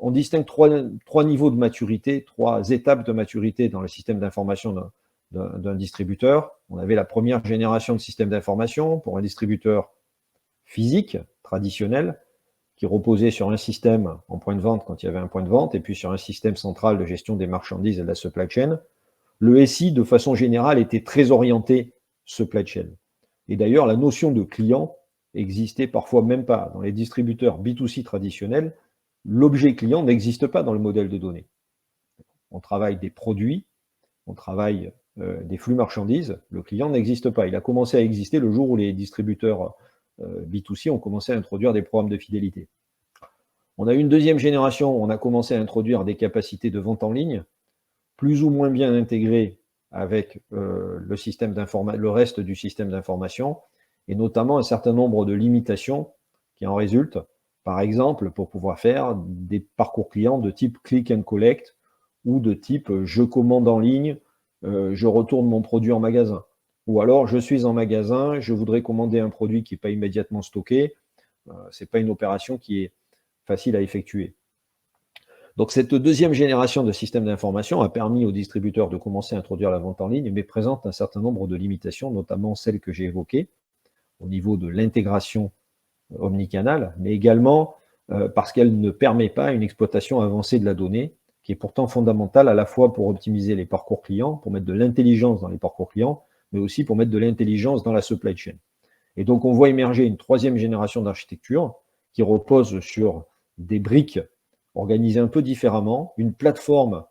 on distingue trois niveaux de maturité, trois étapes de maturité dans le système d'information d'un distributeur. On avait la première génération de système d'information pour un distributeur physique, traditionnel, qui reposait sur un système en point de vente quand il y avait un point de vente, et puis sur un système central de gestion des marchandises et de la supply chain. Le SI, de façon générale, était très orienté supply chain. Et d'ailleurs, la notion de client existait parfois même pas. Dans les distributeurs B2C traditionnels, l'objet client n'existe pas dans le modèle de données. On travaille des produits, on travaille des flux marchandises, le client n'existe pas. Il a commencé à exister le jour où les distributeurs B2C ont commencé à introduire des programmes de fidélité. On a eu une deuxième génération où on a commencé à introduire des capacités de vente en ligne, plus ou moins bien intégrées avec le reste du système d'information, et notamment un certain nombre de limitations qui en résultent. Par exemple, pour pouvoir faire des parcours clients de type click and collect ou de type je commande en ligne, je retourne mon produit en magasin. Ou alors, je suis en magasin, je voudrais commander un produit qui n'est pas immédiatement stocké. Ce n'est pas une opération qui est facile à effectuer. Donc, cette deuxième génération de systèmes d'information a permis aux distributeurs de commencer à introduire la vente en ligne, mais présente un certain nombre de limitations, notamment celles que j'ai évoquées, au niveau de l'intégration omnicanal, mais également parce qu'elle ne permet pas une exploitation avancée de la donnée, qui est pourtant fondamentale à la fois pour optimiser les parcours clients, pour mettre de l'intelligence dans les parcours clients, mais aussi pour mettre de l'intelligence dans la supply chain. Et donc, on voit émerger une troisième génération d'architecture qui repose sur des briques organisées un peu différemment, une plateforme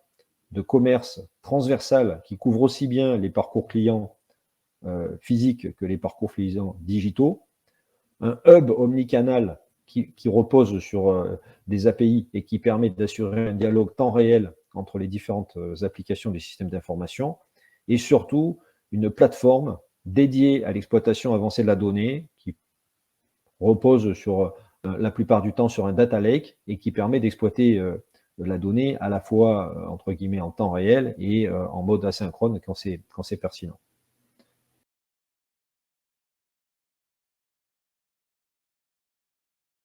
de commerce transversale qui couvre aussi bien les parcours clients physiques que les parcours clients digitaux, un hub omnicanal qui repose sur des API et qui permet d'assurer un dialogue temps réel entre les différentes applications du système d'information, et surtout une plateforme dédiée à l'exploitation avancée de la donnée qui repose sur la plupart du temps sur un data lake et qui permet d'exploiter la donnée à la fois entre guillemets en temps réel et en mode asynchrone quand c'est pertinent.